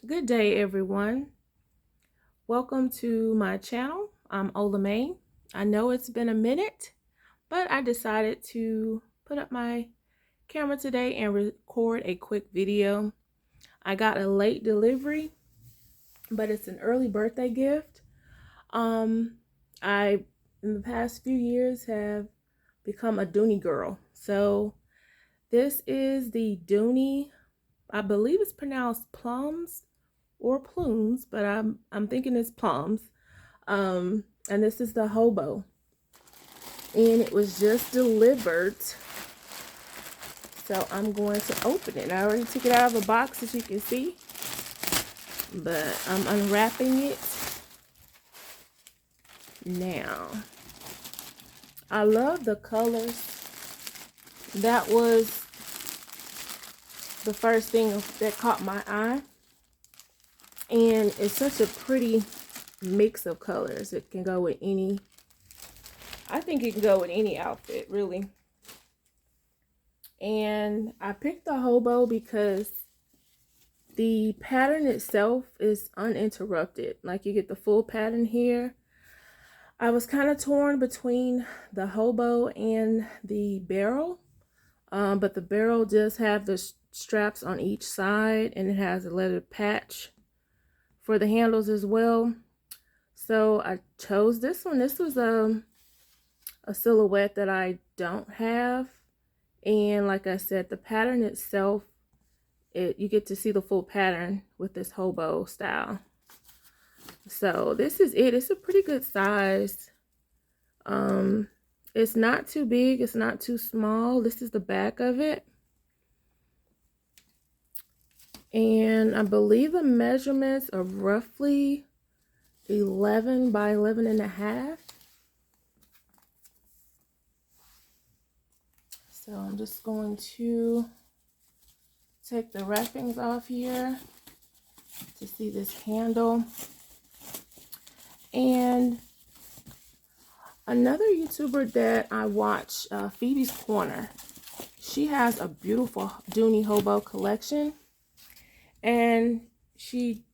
Good day, everyone. Welcome to my channel. I'm OlaMaye. I know it's been a minute, but I decided to put up my camera today and record a quick video. I got a late delivery, but it's an early birthday gift. I, in the past few years, have become a Dooney girl. So this is the Dooney, I believe it's pronounced Plums or Plumes, but I'm thinking it's Plums. And this is the Hobo, and it was just delivered, so I'm going to open it. I already took it out of the box, as you can see, but I'm unwrapping it now. I love the colors. That was the first thing that caught my eye, and it's such a pretty mix of colors. It can go with any, I think it can go with any outfit, really. And I picked the Hobo because the pattern itself is uninterrupted. Like, you get the full pattern here. I was kind of torn between the Hobo and the barrel, but the barrel does have the straps on each side, and it has a leather patch for the handles as well. So I chose this one. This was a silhouette that I don't have, and like I said, the pattern itself, you get to see the full pattern with this Hobo style. So this is it. It's a pretty good size. It's not too big, it's not too small. This is the back of it, and I believe the measurements are roughly 11 by 11 and a half. So I'm just going to take the wrappings off here to see this handle. And another YouTuber that I watch, Phoebe's Corner, she has a beautiful Dooney Hobo collection, and she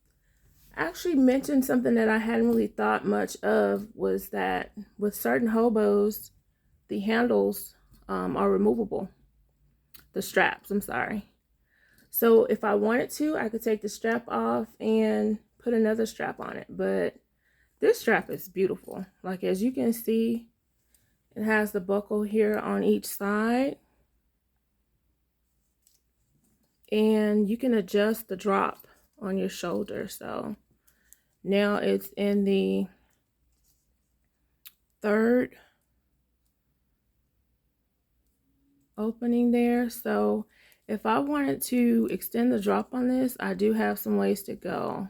actually mentioned something that I hadn't really thought much of, was that with certain hobos, the handles are removable. The straps, I'm sorry. So if I wanted to, I could take the strap off and put another strap on it. But this strap is beautiful. Like, as you can see, it has the buckle here on each side, and you can adjust the drop on your shoulder. So now it's in the third opening there. So if I wanted to extend the drop on this, I do have some ways to go.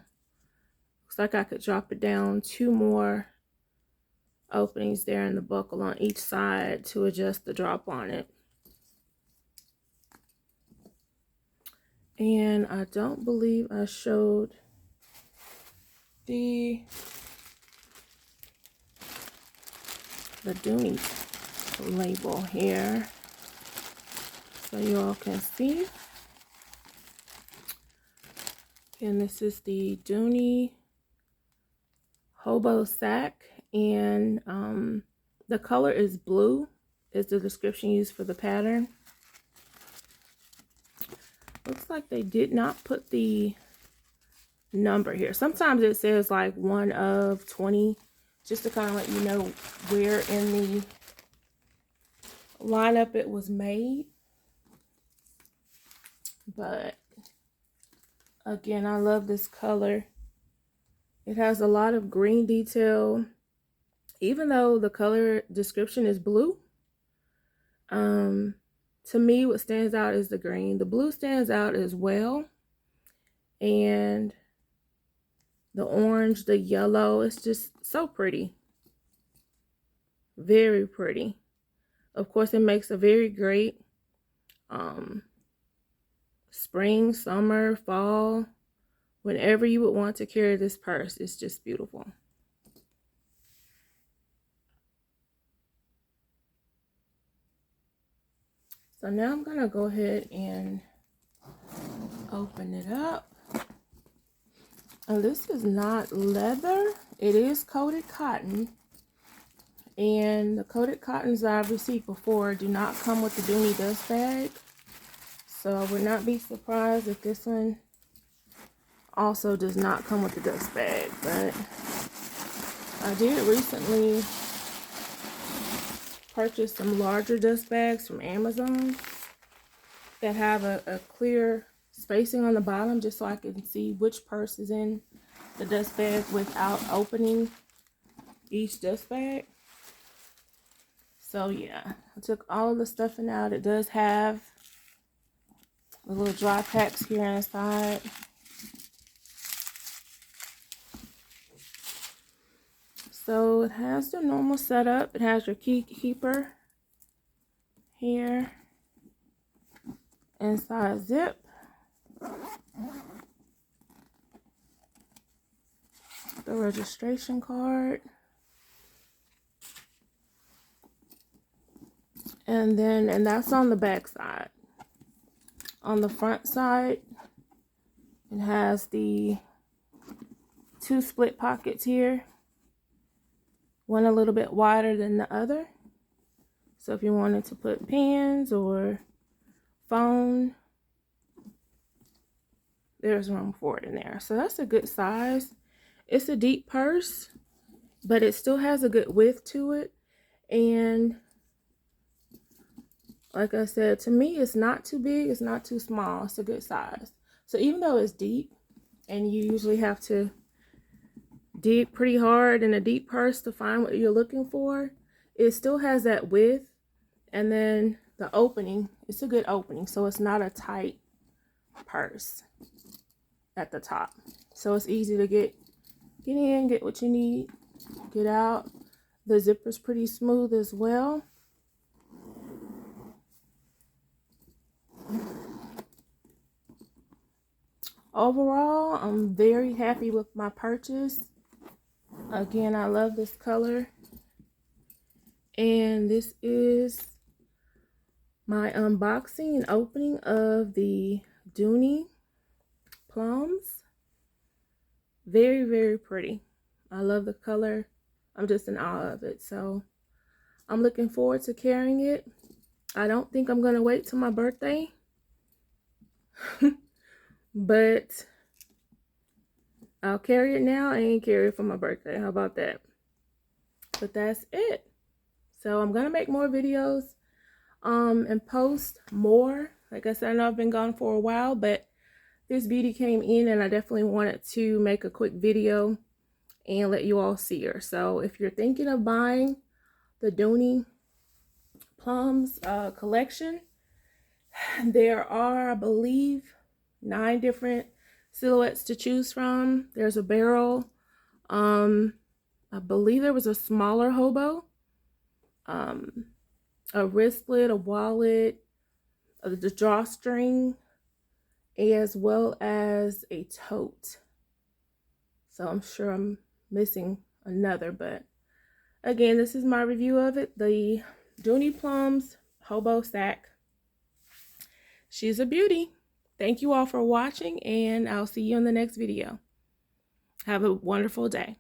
Looks like I could drop it down 2 more openings there in the buckle on each side to adjust the drop on it. And I don't believe I showed the Dooney label here, so you all can see. And this is the Dooney Hobo Sac, and the color is blue, is the description used for the pattern. Looks like they did not put the number here. Sometimes it says like 1 of 20, just to kind of let you know where in the lineup it was made. But again, I love this color. It has a lot of green detail, even though the color description is blue. To me, what stands out is the green. The blue stands out as well, and the orange, the yellow, it's just so pretty. Very pretty. Of course, it makes a very great spring, summer, fall, whenever you would want to carry this purse. It's just beautiful. So now I'm gonna go ahead and open it up. And this is not leather. It is coated cotton. And the coated cottons I've received before do not come with the Dooney dust bag. So I would not be surprised if this one also does not come with the dust bag. But I did recently purchase some larger dust bags from Amazon that have a clear spacing on the bottom, just so I can see which purse is in the dust bag without opening each dust bag. So yeah, I took all of the stuffing out. It does have the little dry packs here inside. So it has the normal setup. It has your key keeper here, inside zip, the registration card, and that's on the back side. On the front side, it has the 2 split pockets here, one a little bit wider than the other. So if you wanted to put pens or phone, there's room for it in there. So that's a good size. It's a deep purse, but it still has a good width to it. And like I said, to me, it's not too big, it's not too small. It's a good size. So even though it's deep, and you usually have to dig pretty hard in a deep purse to find what you're looking for, it still has that width. And then the opening, it's a good opening, so it's not a tight purse at the top. So it's easy to get in, get what you need, get out. The zipper's pretty smooth as well. Overall, I'm very happy with my purchase. Again, I love this color. And this is my unboxing and opening of the Dooney Plums. Very, very pretty. I love the color. I'm just in awe of it. So I'm looking forward to carrying it. I don't think I'm going to wait till my birthday. But I'll carry it now and carry it for my birthday. How about that? But that's it. So I'm going to make more videos and post more. Like I said, I know I've been gone for a while, but this beauty came in and I definitely wanted to make a quick video and let you all see her. So if you're thinking of buying the Dooney Plums collection, there are, I believe, 9 different silhouettes to choose from. There's a barrel. I believe there was a smaller hobo, a wristlet, a wallet, the drawstring, as well as a tote. So I'm sure I'm missing another, but again, this is my review of it. The Dooney Plums Hobo Sac. She's a beauty. Thank you all for watching, and I'll see you in the next video. Have a wonderful day.